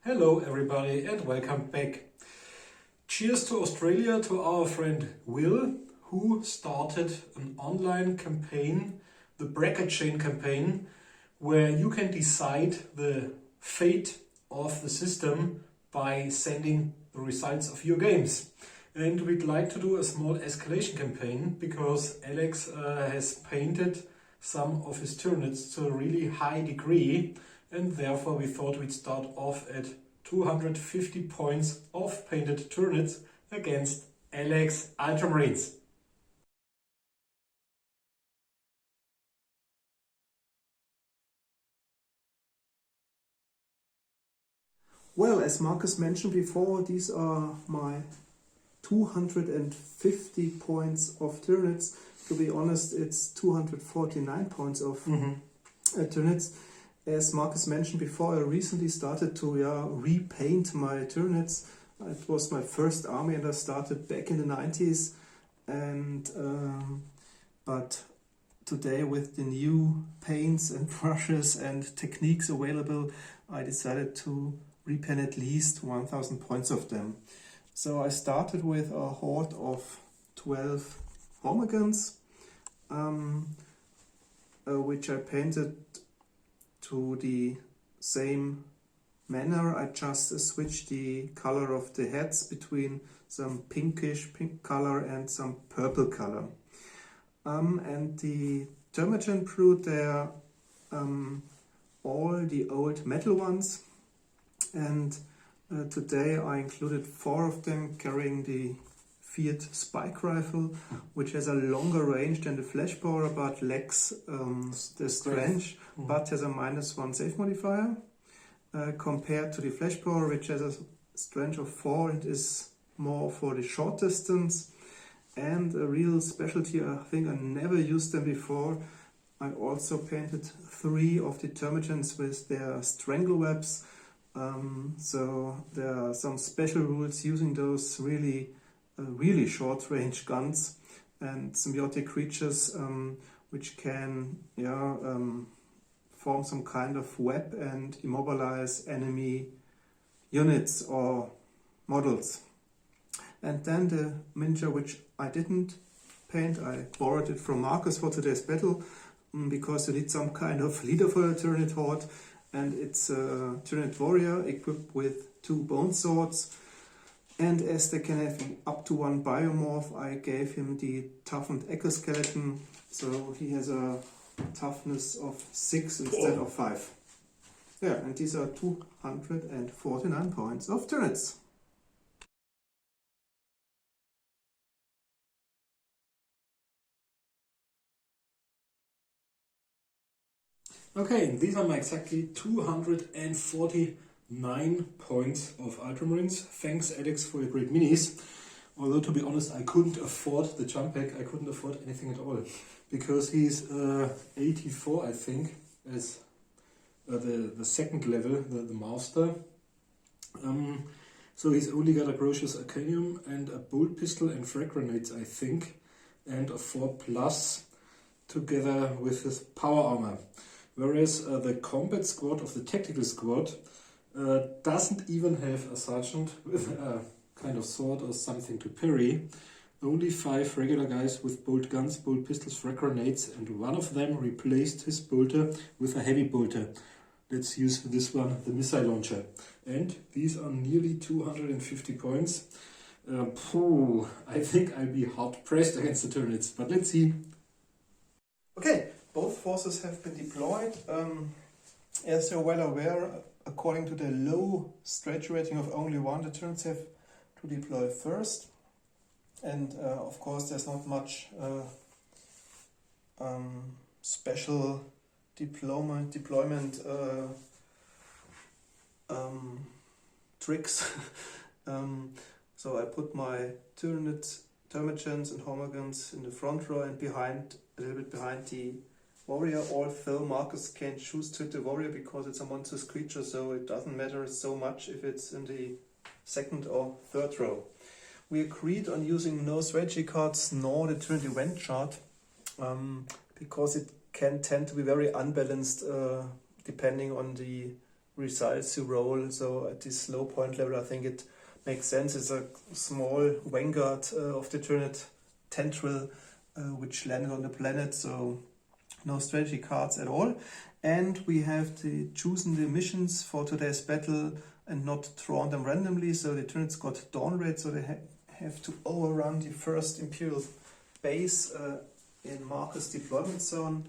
Hello everybody and welcome back. Cheers to Australia, to our friend Will, who started an online campaign, the Brakkar Chain campaign, where you can decide the fate of the system by sending the results of your games. And we'd like to do a small escalation campaign because Alex has painted some of his Tyranids to a really high degree, and therefore we thought we'd start off at 250 points of painted Tyranids against Alex Ultramarines. Well, as Marcus mentioned before, these are my 250 points of Tyranids. To be honest, it's 249 points of Tyranids. As Marcus mentioned before, I recently started to repaint my Tyranids. It was my first army and I started back in the 90s. But today, with the new paints and brushes and techniques available, I decided to repaint at least 1000 points of them. So I started with a horde of 12 Hormigans, which I painted to the same manner. I just switched the color of the heads between some pinkish pink color and some purple color. And the Termagant brood, they're all the old metal ones. And today I included 4 of them carrying the Fiat Spike Rifle, which has a longer range than the Flash Borer but lacks the strength, but has a -1 safe modifier. Compared to the Flash Borer, which has a strength of 4, it is more for the short distance. And a real specialty, I think I never used them before, I also painted 3 of the Termagants with their strangle webs. So there are some special rules using those really short range guns and symbiotic creatures which can form some kind of web and immobilize enemy units or models. And then the miniature, which I didn't paint, I borrowed it from Marcus for today's battle because you need some kind of leader for a Tyranid horde. And it's a Tyranid warrior equipped with 2 bone swords. And as they can have up to 1 biomorph, I gave him the toughened exoskeleton. So he has a toughness of 6 instead of 5. Yeah, and these are 249 points of Tyranids. Okay, these are my exactly 249 points of Ultramarines. Thanks Alex for your great minis. Although to be honest, I couldn't afford the jump pack, I couldn't afford anything at all. Because he's 84, I think, as the second level, the master. So he's only got a Grotius Arcanium and a bolt pistol and frag grenades, I think. And a 4+ together with his power armor. Whereas the combat squad of the tactical squad doesn't even have a sergeant with a kind of sword or something to parry. Only 5 regular guys with bolt guns, bolt pistols, frag grenades, and one of them replaced his bolter with a heavy bolter. Let's use this one, the missile launcher. And these are nearly 250 points. I think I'll be hard pressed against the Tyranids, but let's see. Okay. Both forces have been deployed. As you're well aware, according to the low stretch rating of only 1, the Tyranids have to deploy first. And of course there's not much special deployment tricks. So I put my Termagants and Hormigans in the front row and a little bit behind the warrior, although Marcus can choose to hit the warrior because it's a monstrous creature, so it doesn't matter so much if it's in the 2nd or 3rd row. We agreed on using no strategy cards nor the Tyranid event chart because it can tend to be very unbalanced depending on the results you roll. So at this low point level, I think it makes sense. It's a small vanguard of the Tyranid tendril, which landed on the planet, so no strategy cards at all. And we have chosen the missions for today's battle and not drawn them randomly. So the Tyranids got Dawn Raid, so they have to overrun the first Imperial base in Marcus deployment zone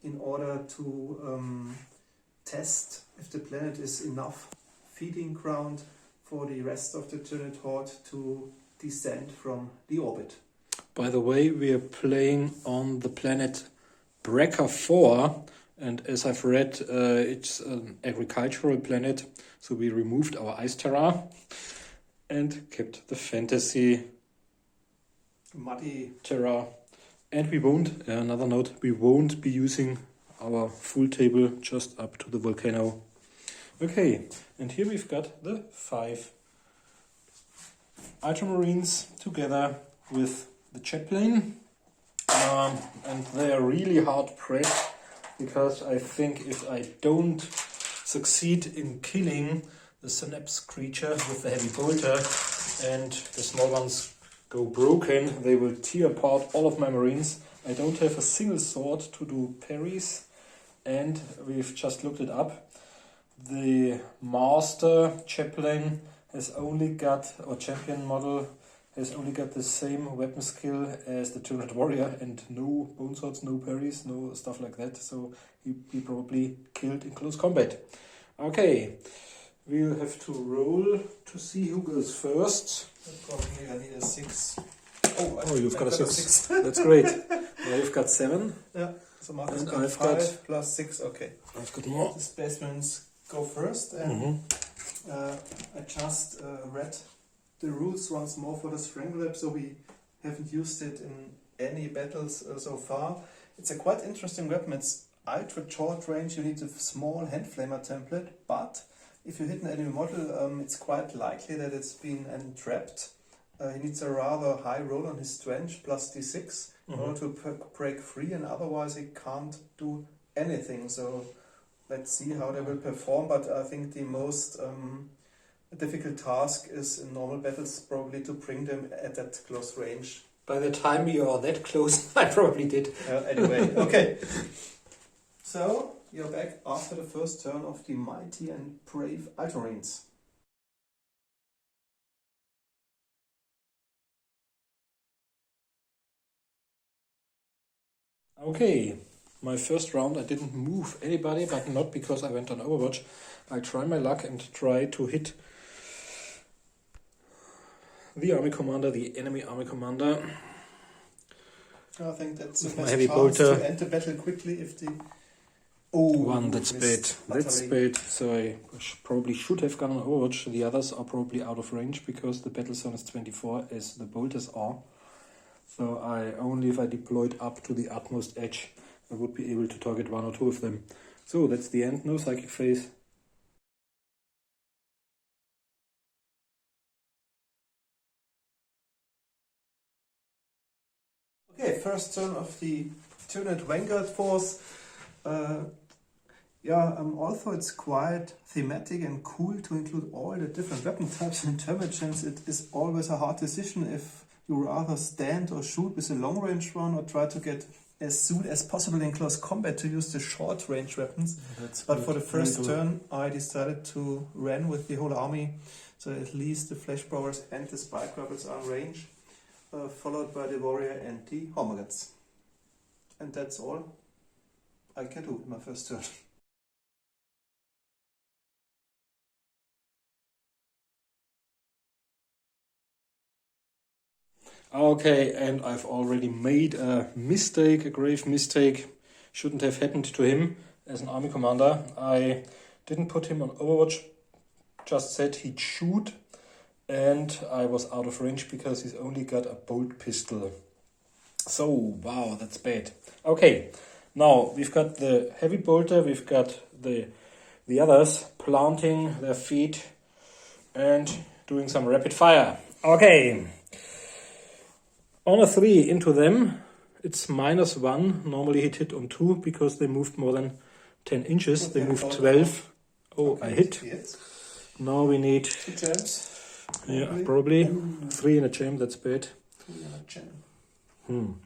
in order to test if the planet is enough feeding ground for the rest of the Tyranid horde to descend from the orbit. By the way, we are playing on the planet Brakkar 4, and as I've read, it's an agricultural planet, so we removed our ice terra and kept the fantasy muddy terra. And we won't, another note, we won't be using our full table just up to the volcano. Okay, and here we've got the 5 Ultramarines together with the chaplain, and they are really hard pressed because I think if I don't succeed in killing the synapse creature with the heavy bolter and the small ones go broken, they will tear apart all of my marines. I don't have a single sword to do parries, and we've just looked it up. The master chaplain has only got, or champion model has only got the same weapon skill as the Tyranid warrior, and no bone swords, no parries, no stuff like that, so he probably killed in close combat. Okay, we'll have to roll to see who goes first. Probably I need a 6. Oh, you've got a 6. That's great. Well, you've got 7. Yeah, so Marcus And got I've 5 got- plus 6, okay. I've got more. The specimens go first, and I just read the rules once more for the Strangle Lab, so we haven't used it in any battles so far. It's a quite interesting weapon. It's ultra short range, you need a small hand flamer template, but if you hit an enemy model, it's quite likely that it's been entrapped. He needs a rather high roll on his strength, plus d6, in order to break free, and otherwise he can't do anything. So let's see how they will perform, but I think the most difficult task is in normal battles probably to bring them at that close range. By the time you are that close, I probably did. Anyway, okay. So, you're back after the first turn of the mighty and brave Ultramarines. Okay, my first round I didn't move anybody, but not because I went on Overwatch. I try my luck and try to hit the army commander, the enemy army commander. I think that's the With my best heavy chance bolter. to enter battle quickly if the... One, that's bad. missed That's utterly. bad. So I probably should have gone on Overwatch. The others are probably out of range because the battle zone is 24 as the bolters are. So I only if I deployed up to the utmost edge, I would be able to target 1 or 2 of them. So that's the end. No psychic phase. Okay, first turn of the Tyranid Vanguard Force. Although it's quite thematic and cool to include all the different weapon types and intelligence, it is always a hard decision if you rather stand or shoot with a long range one or try to get as soon as possible in close combat to use the short range weapons. But for the first turn, I decided to run with the whole army, so at least the flash powers and the spike rifles are in range, followed by the warrior and the homologs. And that's all I can do in my first turn. Okay, and I've already made a mistake, a grave mistake. Shouldn't have happened to him as an army commander. I didn't put him on Overwatch, just said he'd shoot, and I was out of range because he's only got a bolt pistol. So, wow, that's bad. Okay, now we've got the heavy bolter, we've got the others planting their feet and doing some rapid fire. Okay. On a 3 into them, it's -1. Normally he'd hit on 2 because they moved more than 10 inches. They moved 12. Oh, Okay, I hit. Yes. Now we need, 2 gems. yeah, probably 3 in a gem, that's bad. 3 and a gem.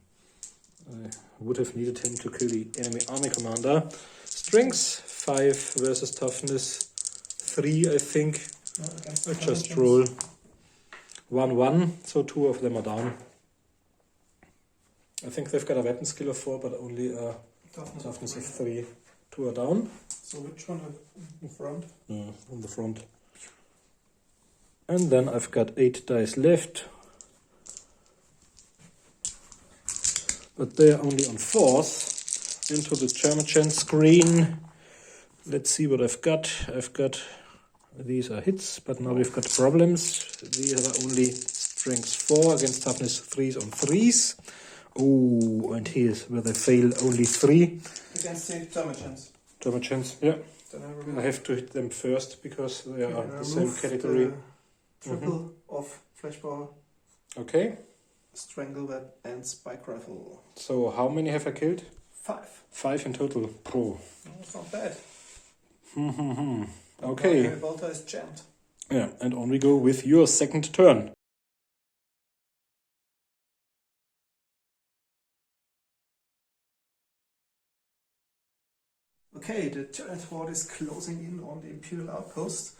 I would have needed him to kill the enemy army commander. Strength 5 versus toughness 3, I think. No, against I just intelligence. roll 1-1, so 2 of them are down. I think they've got a weapon skill of 4, but only a toughness of 3. 2 are down. So which one in front? On the front. And then I've got 8 dice left. But they are only on 4th. Into the German screen. Let's see what I've got. These are hits, but now we've got problems. These are only strength 4 against toughness 3s on 3s. Oh, and here's where they fail only 3. Against the Germans. Germans, yeah. Then I have to hit them first because they are the same remove category. the triple of flash power, Okay, strangle that, and spike rifle. so how many have I killed? 5. 5 in total. Pro. That's not bad. Okay. My Volta is jammed. Yeah, and on we go with your second turn. Okay, the Tyranid horde is closing in on the Imperial outpost,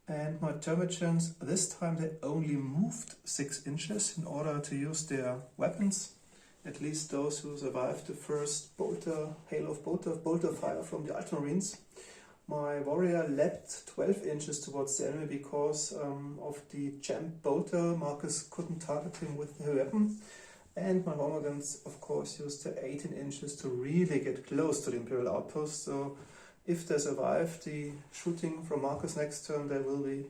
and my Termagants, this time they only moved 6 inches in order to use their weapons, at least those who survived the first hail of bolter fire from the Ultramarines. My warrior leapt 12 inches towards the enemy because of the jammed bolter. Marcus couldn't target him with the weapon. And my Warhammer, of course, used the 18 inches to really get close to the Imperial outpost. So if they survive the shooting from Marcus next turn, they will be,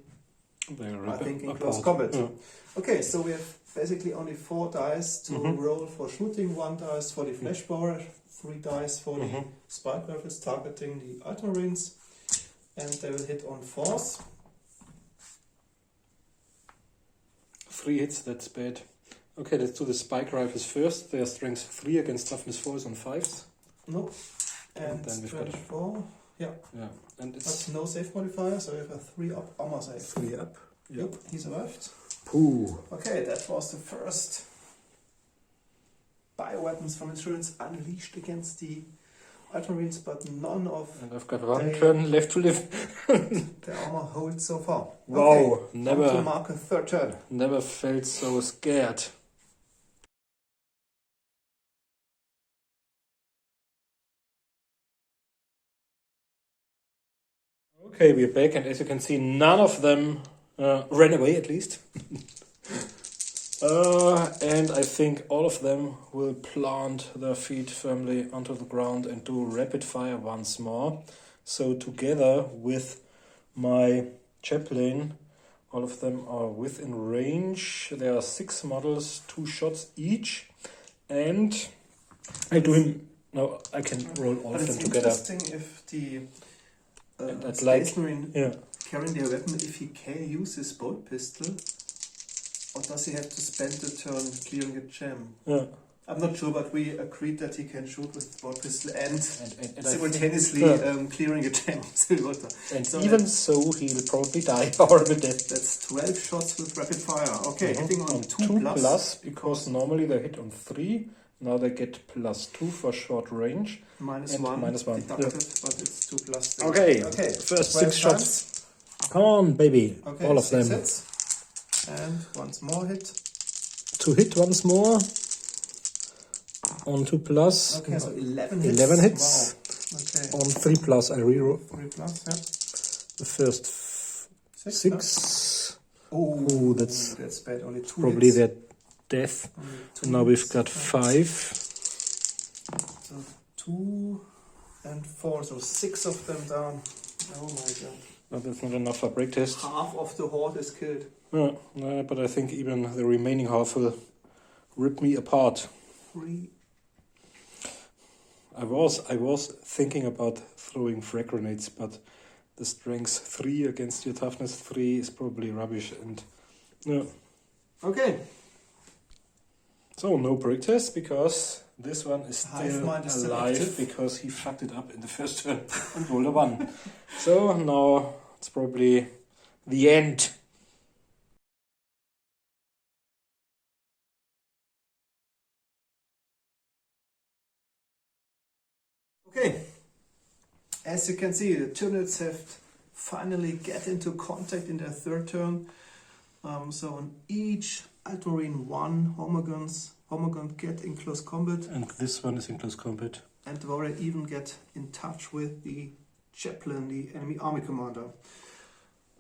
I think, in close combat. Yeah. Okay, so we have basically only 4 dice to roll for shooting, 1 dice for the flash power, 3 dice for the spike rifles targeting the Ultramarines, and they will hit on 4s. 3 hits, that's bad. Okay, let's do the spike rifles first. They are strength 3 against toughness 4s on 5s. No. And then we've strength got 4. Yeah. Yeah, and But it's no save modifier, so we have a 3 up armor save. 3 up. Yep, he survived. Pooh. Okay, that was the first bioweapons from insurance unleashed against the Ultramarines, but none of And I've got 1 turn left to live. the armor holds so far. Wow, Okay, never- on to mark a 3rd turn. Never felt so scared. Okay, we're back, and as you can see, none of them ran away, at least. And I think all of them will plant their feet firmly onto the ground and do rapid fire once more. So together with my chaplain, all of them are within range. There are 6 models, 2 shots each, and I do him. No, I can roll all But of it's them together. interesting if the And I'd Space Marine Yeah. carrying their weapon, if he can use his bolt pistol, or does he have to spend the turn clearing a gem? Yeah. I'm not sure, but we agreed that he can shoot with the bolt pistol and And I simultaneously think- clearing a gem. And So even so, he'll probably die horrible death. That's 12 shots with rapid fire. Okay, hitting on 2 2 plus. plus, because normally they hit on 3. Now they get +2 for short range. Minus And 1. -1, Deducted, but it's 2 plus. Still. Okay, Okay. first 12 6 shots. Come on, baby. Okay, All of 6 them. hits. And once more hit. To hit once more. On 2 plus. Okay, so 11 hits. 11 hits. Wow. Okay. On 3 plus, I reroll 3 plus, yeah. the first 6. Oh, that's bad. Only 2 Probably hits. their death. Only 2 Now we've hits. got 5. So 2 and 4, so 6 of them down. Oh my god. But that's not enough for break test. Half of the horde is killed. Yeah, but I think even the remaining half will rip me apart. 3. I was thinking about throwing frag grenades, but the strength 3 against your toughness 3 is probably rubbish. And yeah. Okay. So no break test because This one is Hive still mind is still alive active. because he fucked it up in the first turn and rolled a 1. So now it's probably the end. Okay, as you can see, the Tyranids have finally get into contact in their third turn. So on each Ultramarine 1 Homogon get in close combat. And this one is in close combat. And the warrior even get in touch with the chaplain, the enemy army commander.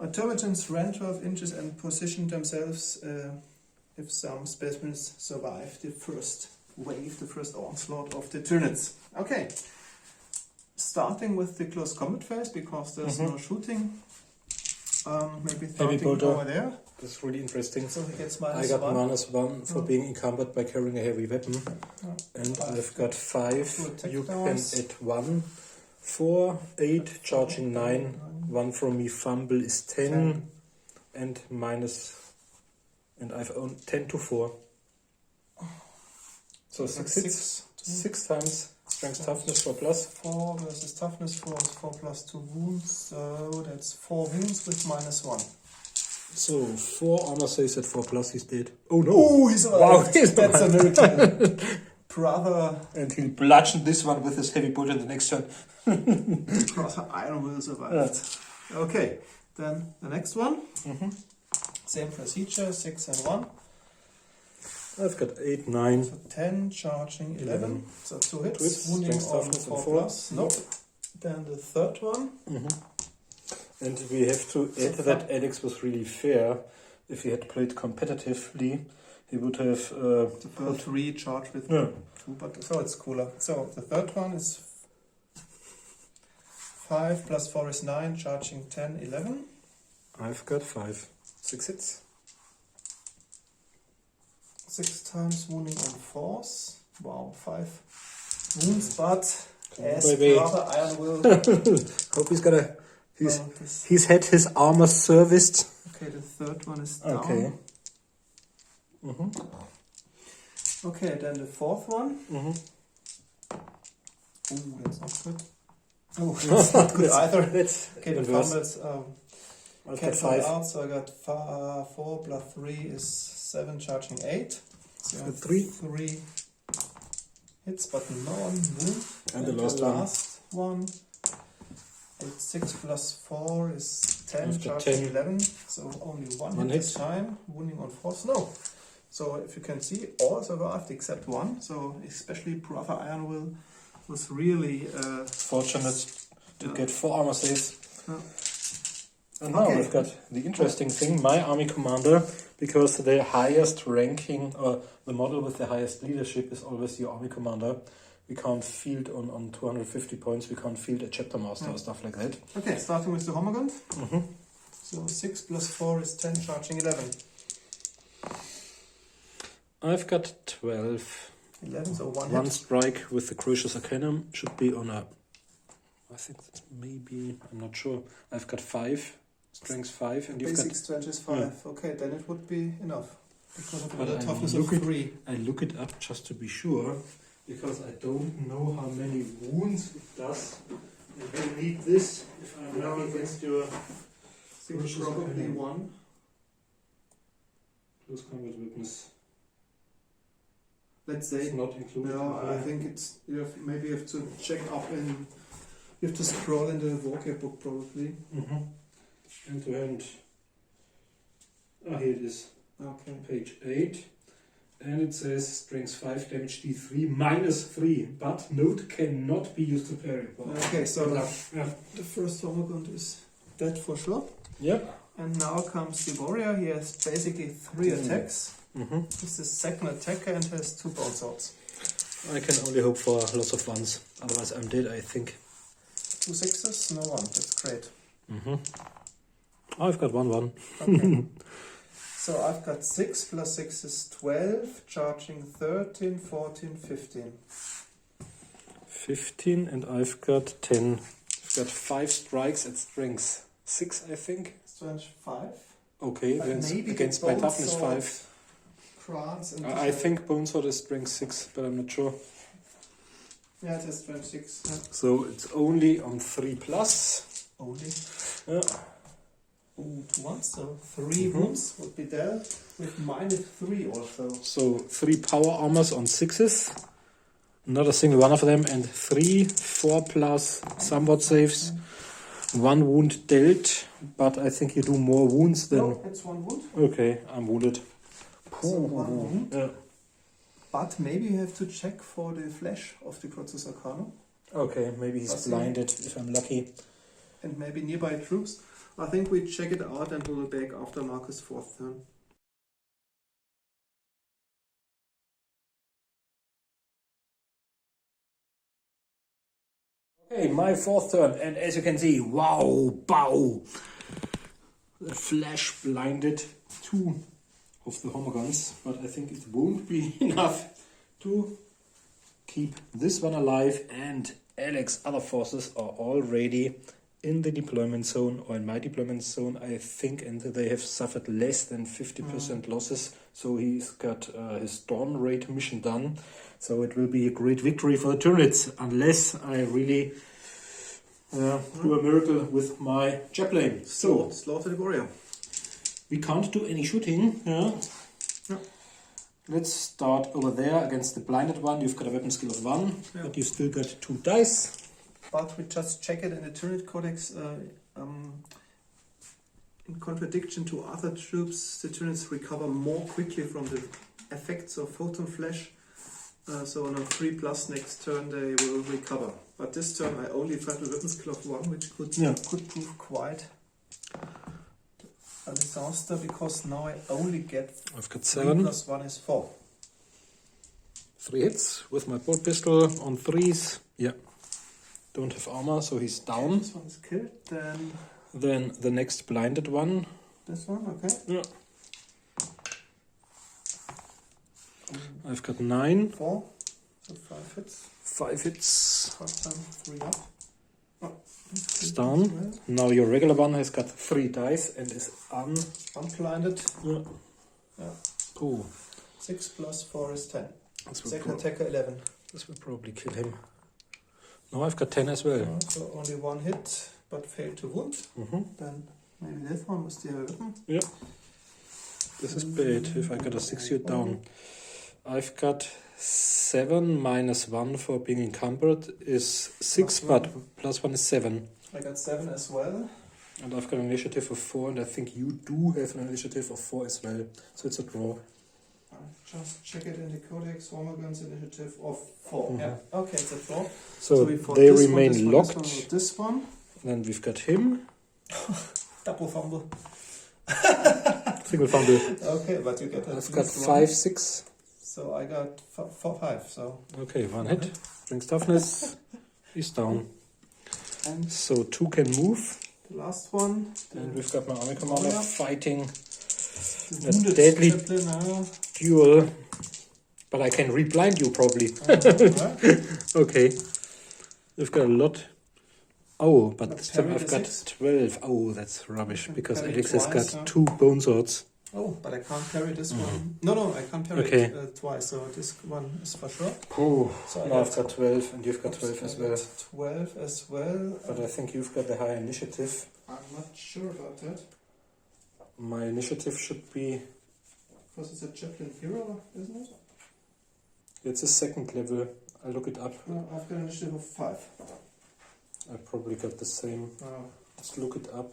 Automatons ran 12 inches and positioned themselves if some specimens survive the first wave, the first onslaught of the Tyranids. Okay, starting with the close combat phase because there's no shooting. Maybe starting over there. That's really interesting. So he gets I got -1 -1 for being in combat by carrying a heavy weapon. And I've got 5. You can add 1. 4, 8, charging 9. 1 from me, fumble is 10. And and I've owned 10 to 4. So 6 hits. 6 times strength toughness 4 plus. 4 versus toughness 4 is 4 plus 2 wounds. So that's 4 wounds with -1. So 4 armor saves at 4 plus, he's dead. Oh no! Oh, he's alive! Wow, he's That's a miracle. Brother. And he'll bludgeon this one with his heavy bullet in the next turn. Brother Iron will survive. Okay, then the next one. Same procedure, 6 and 1. I've got 8, 9. So 10, charging 11. So 2 hits, wounding strength on toughness 4 and 4. plus. Nope. Then the third one. And we have to add that Alex was really fair. If he had played competitively, he would have put 3 charge with 2, but so it's cooler. So the third one is 5 plus 4 is 9, charging 10, 11. I've got 5. 6 hits. 6 times wounding on force. Wow, 5 wounds, but as Brother Iron will. Hope he's gonna. He's had his armor serviced. Okay, the third one is down. Okay. Okay, then the fourth one. Oh, that's not good. Oh, that's not good either. Okay, the fumbles cancelled out, so I got 4 plus 3 is 7, charging 8. So 3 hits, but no one moved. And the last one. 6 plus 4 is 10, charging 11, so only 1 hit this time, wounding on force. No. So if you can see, all survived except 1, so especially Brother Iron Will was really fortunate to get 4 armor saves. And now we've got the interesting thing, my army commander, because the highest ranking, or the model with the highest leadership is always your army commander. We can't field on 250 points, we can't field a chapter master or stuff like that. Okay, starting with the Homogons. So 6 plus 4 is 10, charging 11. I've got 12. 11, so 1 One hit. strike with the Crucius Arcanum should be on a... I think that's maybe... I'm not sure. I've got 5. Strength 5. And you've Basic got... strength is 5. Okay, then it would be enough. Because of But the I toughness look of it- 3. I look it up just to be sure, because I don't know how many wounds it does. You will need this if I'm running against your Crucius Probably Arcanum. 1. Close combat weapons. Let's say. It's not included. No, I think it's. Maybe you have to check up in. You have to scroll in the vocab book probably. Hand to hand. Ah, here it is. Okay. Page 8. And it says strength 5, damage D3, -3. But note cannot be used to parry. Okay, so yeah. the first Homogon is dead for sure. Yep. And now comes the warrior. He has basically 3 attacks. He's the second attacker and has 2 bone swords. I can only hope for lots of ones. Otherwise I'm dead, I think. 2 6s, no 1. That's great. I've got 1. Okay. So I've got 6 plus 6 is 12, charging 13, 14, 15. 15, and I've got 10. I've got 5 strikes at strength 6, I think. Strength 5. Okay, But then maybe against the my bone toughness sword 5. Krans and I think bone sword is strength 6, but I'm not sure. Yeah, it has strength 6. Yeah. So it's only on 3 plus. Only. Yeah. 2 ones, so 3 wounds would be there with -3 also. So 3 power armors on 6s. Not a single one of them. And 3, 4 plus, somewhat saves. 1 wound dealt. But I think you do more wounds than... No, it's 1 wound. Okay, I'm wounded. So 1 wound. Yeah. But maybe you have to check for the flash of the Cortus Arcanum. Okay, maybe he's blinded if I'm lucky. And maybe nearby troops. I think we check it out and we'll be back after Marcus' 4th turn. Okay, my 4th turn, and as you can see, wow, bow! The flash blinded 2 of the Homogons, but I think it won't be enough to keep this one alive, and Alex's other forces are already in the deployment zone, or in my deployment zone, I think, and they have suffered less than 50% losses, so he's got his Storm Raid mission done. So it will be a great victory for the Tyranids, unless I really do a miracle with my Chaplain. So, slaughter the warrior. We can't do any shooting. Yeah. No. Let's start over there against the blinded one. You've got a weapon skill of 1, but you've still got 2 dice. But we just check it in the Tyranid Codex. In contradiction to other troops, the Tyranids recover more quickly from the effects of photon flash. So on a 3 plus next turn they will recover. But this turn I only tried the weapon skill of 1, which could prove quite a disaster, because now I only get I've got 3 7. plus 1 is 4. 3 hits with my bolt pistol on 3s. Yeah. Don't have armor, so he's down. This one is killed. Then the next blinded one. This one, okay. Yeah. I've got 9. 4. So 5 hits. 5 hits. 5 times 3 up. Oh, It's down. Now your regular one has got 3 dice and is unblinded. Yeah. Yeah. Oh. 6 plus 4 is 10. This Second attacker 11. This will probably kill him. No, I've got 10 as well. So only 1 hit, but failed to wound. Then maybe this one was the weapon. Yeah. This is bad if I got a 6 you're down. I've got 7 minus 1 for being encumbered is 6, but plus 1 is 7. I got 7 as well. And I've got an initiative of 4, and I think you do have an initiative of 4 as well. So it's a draw. I just check it in the Codex. Hormogon's initiative of 4. Yeah. Okay, it's a draw. So they remain locked. This one. Then we've got him. Double fumble. Single fumble. Okay, but you get I've got 5, 6. So I got 4, 5. So okay, 1 hit. Brings toughness. He's down. And so 2 can move. The last one. And we've got my army commander fighting a wounded deadly Chaplain, duel. But I can re-blind you probably. Okay. We've got a lot. Oh, but this time I've got 12. Oh, that's rubbish, because Alex has got 2 bone swords. Oh, but I can't carry this one. No, I can't carry it twice, so this one is for sure. Oh, so now I've got 12, and you've got 12 as well. 12 as well. But I think you've got the higher initiative. I'm not sure about that. My initiative should be... Because it's a Chaplain hero, isn't it? It's a 2nd level. I'll look it up. No, I've got an initiative of 5. I probably got the same. Let's look it up.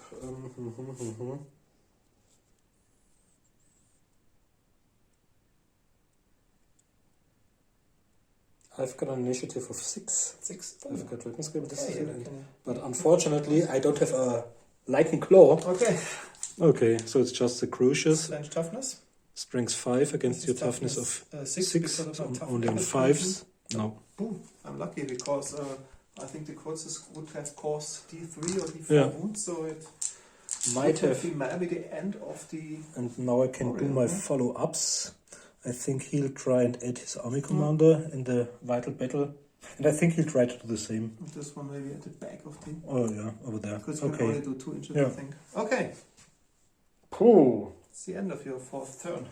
I've got an initiative of 6. 6. I've got weapon skill, Okay, but unfortunately I don't have a lightning claw. Okay. Okay, so it's just the crucious. Strength toughness. Strength 5 against your toughness of 6. So only on 5s. No. Boom. I'm lucky because I think the courses would have caused D3 or D4 wounds, so it might have be maybe the end of the... And now I can do my follow-ups. I think he'll try and add his army commander in the vital battle. And I think he'll try to do the same. This one maybe at the back of the... Oh yeah, over there. Because you can only do 2 inches, I think. Okay. Cool. It's the end of your 4th turn.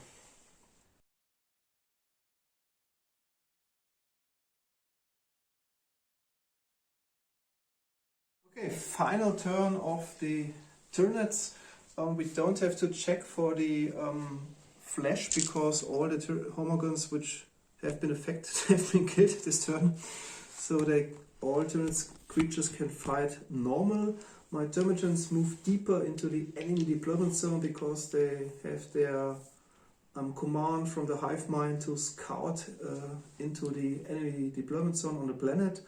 Okay, final turn of the Tyranids. We don't have to check for the flesh because all the homogons which have been affected have been killed this turn. So all Tyranids creatures can fight normal. My Termagants move deeper into the enemy deployment zone because they have their command from the hive mind to scout into the enemy deployment zone on the planet,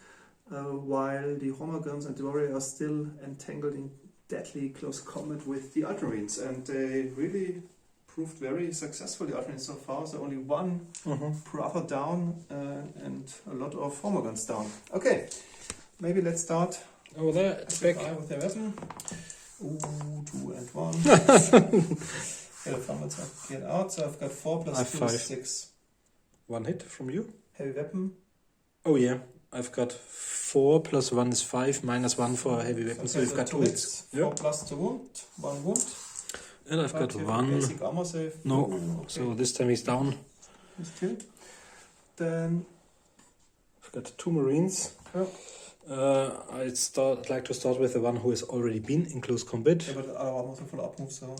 while the homogons and the warrior are still entangled in deadly close combat with the Ultramarines, and they really proved very successful, the Ultramarines so far. So only one brother down and a lot of homogons down. Okay, maybe let's start over there. It's back with their weapon. Ooh, 2 and 1. Get a fumble to get out. So I've got 4 plus 2 is 6. 1 hit from you. Heavy weapon. Oh yeah, I've got 4 plus 1 is 5, minus 1 for a heavy weapon, so you've got 2 hits. 4 plus 2 wound, 1 wound. And I've got 1. Basic armor save. No, okay. So this time he's down. He's killed. Then I've got 2 Marines. Yeah. I'd like to start with the one who has already been in close combat. Yeah, but our armor full up move, so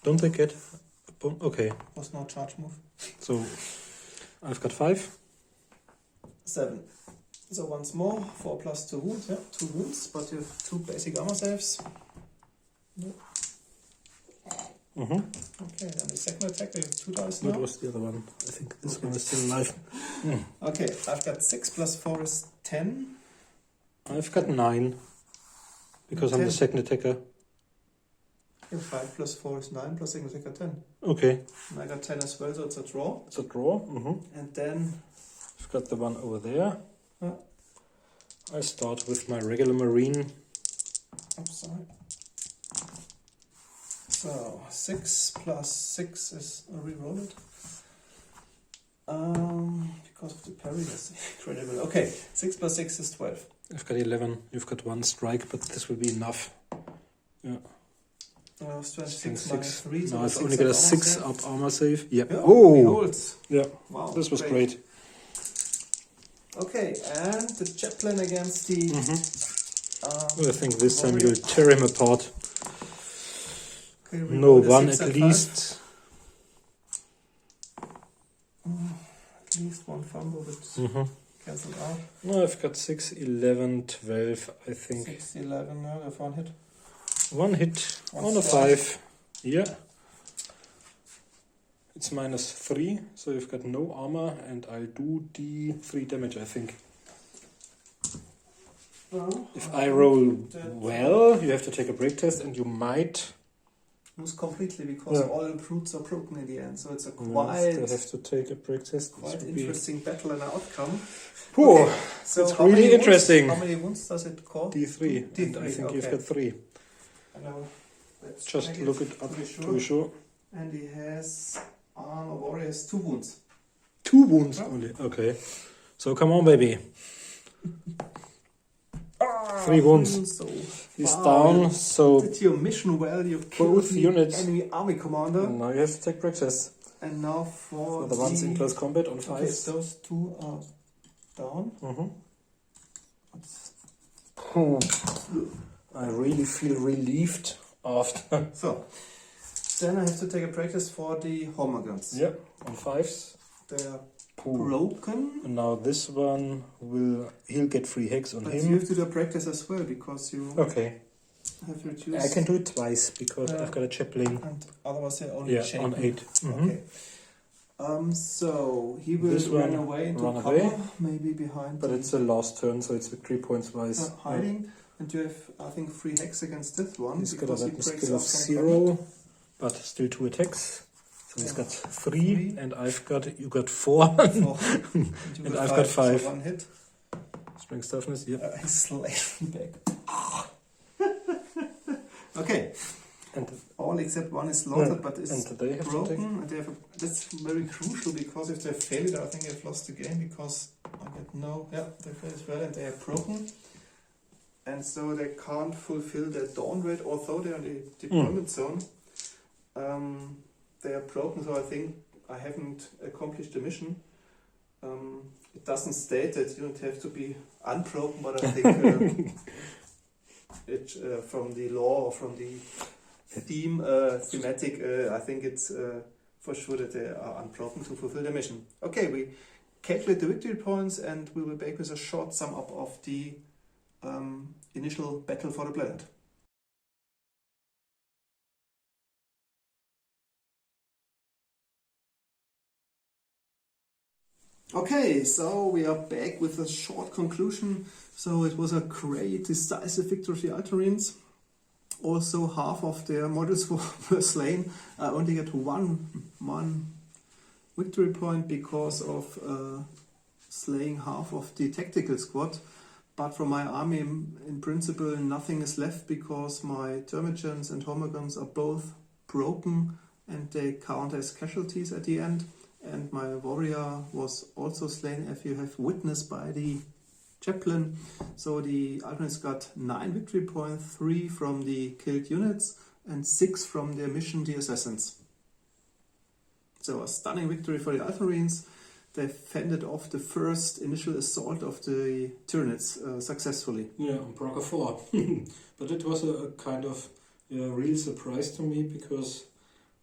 Don't they get a okay. was no charge move. So I've got 5. 7. So once more, 4 plus 2 wounds, yeah, 2 wounds, but you have 2 basic armor saves. Yeah. Okay, then the second attack, you have 2 dice now. What was the other one? I think this one is still alive. Okay, I've got 6 plus 4 is 10. I've got 9. Because I'm the 10. second attacker. Yeah, 5 plus 4 is 9, plus second attacker 10. Okay. And I got 10 as well, so it's a draw. It's a draw. And then I've got the one over there. Yeah. I start with my regular Marine. Oops, sorry. So 6 plus 6 is reroll it. Because of the parry, that's incredible. Okay, 6 plus 6 is 12. I've got 11. You've got 1 strike, but this will be enough. Yeah. Strength 6 6. minus 3. So No, I've six only got a armor 6 save. up armor save. Yep. Yeah, Oh! rerolls. Yeah. Wow, This was great. Okay, and the chaplain against the. I think this time you'll tear him apart. Okay, No, reroll the 1 6 at and least. 5. At least 1 fumble, but cancelled out. No, I've got 6, 11, 12, I think. 6, 11, no, that's 1 hit. 1 hit One on a strike. 5. Yeah. It's minus 3, so you've got no armor, and I'll do the 3 damage, I think. If I roll well, you have to take a break test, and you might. Lose completely because Yeah. all brutes are broken in the end, so it's a Yes, quite, they have to take a break test. quite This would be- interesting battle and outcome. Whoa, Okay, so it's how really many wounds- interesting. How many wounds does it cause? D3, and D3, I think you've okay. got 3. Now, let's Just check look it up to be to be sure. And he has armor warrior has 2 wounds. 2 wounds Yeah. only. Okay. So come on, baby. 3 wounds. So He's wow, down, you so did your mission well. You killed both the units. enemy army commander. now you have to take break tests. And now for For the ones in close combat on Okay, 5s. those 2 are down. I really feel relieved after. So, then I have to take a practice for the homogons. Yep, on 5s. They're Ooh. broken, And now this one he'll get 3 hex on but him. you have to do a practice as well because you Okay. have reduced. I can do it twice because I've got a chaplain. And otherwise, they only chain. On 8. Okay. So he will This run one away into run cover, away. maybe behind. But it's the last turn, so it's victory points wise. hiding. And you have, I think, 3 hex against this one He's got a because he weapon breaks skill of off some 0, but still 2 attacks. So he's got 3, and you got 4. cover. And, And I've got 5. So 1 hit. Strength toughness, yep. He's slightly back. Okay. And All except 1 is slaughtered, but is and they have to take. broken. And they have that's very crucial because if they fail it, I think they've lost the game because I get no. Yeah, they fail as well, and they are broken. And so they can't fulfill their dawn rate, although they're in the deployment zone. They are broken, so I think I haven't accomplished the mission. It doesn't state that you don't have to be unbroken, but I think it from the lore or from the thematic, I think it's for sure that they are unbroken to fulfill their mission. Okay, we calculate the victory points and we will be back with a short sum up of the initial battle for the planet. Okay, so we are back with a short conclusion. So it was a great decisive victory of the Ultramarines. Also half of their models were slain. I only get one victory point because of slaying half of the tactical squad. But from my army, in principle, nothing is left because my Termagants and Hormagons are both broken and they count as casualties at the end. And my warrior was also slain, as you have witnessed by the chaplain. So the Ultramarines got 9 victory points, 3 from the killed units and 6 from their mission, the Assassins. So a stunning victory for the Ultramarines. They fended off the first initial assault of the Tyranids successfully. Yeah, on Brakkar 4. But it was a kind of real surprise to me because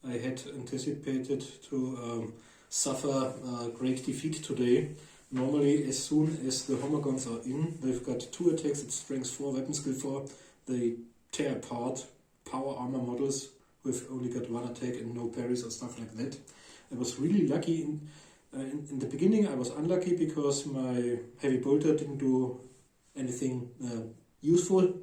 I had anticipated to suffer a great defeat today. Normally, as soon as the Hormagons are in, they've got 2 attacks at strength 4, weapon skill 4. They tear apart power armor models who've only got 1 attack and no parries or stuff like that. I was really lucky. In the beginning, I was unlucky because my heavy bolter didn't do anything useful.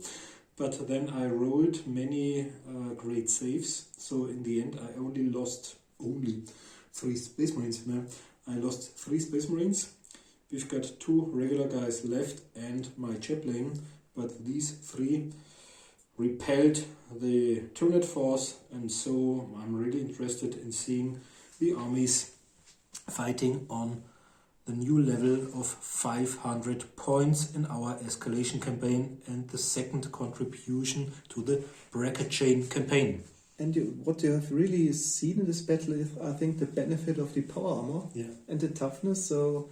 But then I rolled many great saves. So in the end, I only lost 3 Space Marines. I lost 3 Space Marines. We've got 2 regular guys left and my chaplain, but these 3 repelled the Tyranid force, and so I'm really interested in seeing the armies fighting on the new level of 500 points in our escalation campaign and the second contribution to the Brakkar Chain campaign. And what you have really seen in this battle is, I think, the benefit of the power armor and the toughness. So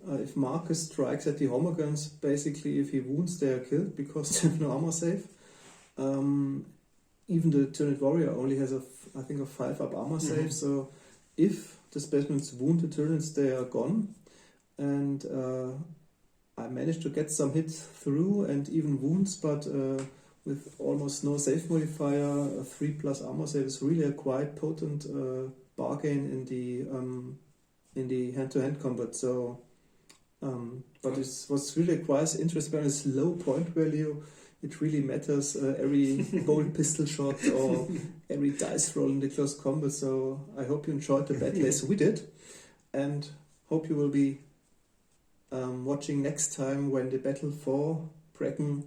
if Marcus strikes at the Hormagons, basically if he wounds, they are killed because they have no armor save. Even the Tyranid warrior only has I think a 5 up armor save. So if the specimens wound the Tyranids, they are gone. And I managed to get some hits through and even wounds, but with almost no save modifier, a 3+ armor save is really a quite potent bargain in the hand-to-hand combat. So, but it was really quite interesting. When it's low point value, it really matters every bolt pistol shot or every dice roll in the close combat. So I hope you enjoyed the battle as we did, and hope you will be watching next time when the battle for Brakkar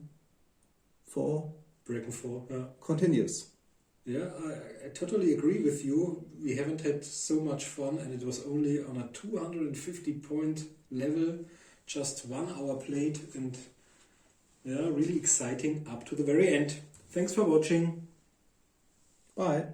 4 continues. Yeah, I totally agree with you. We haven't had so much fun, and it was only on a 250 point level, just 1 hour played, and yeah, really exciting up to the very end. Thanks for watching. Bye.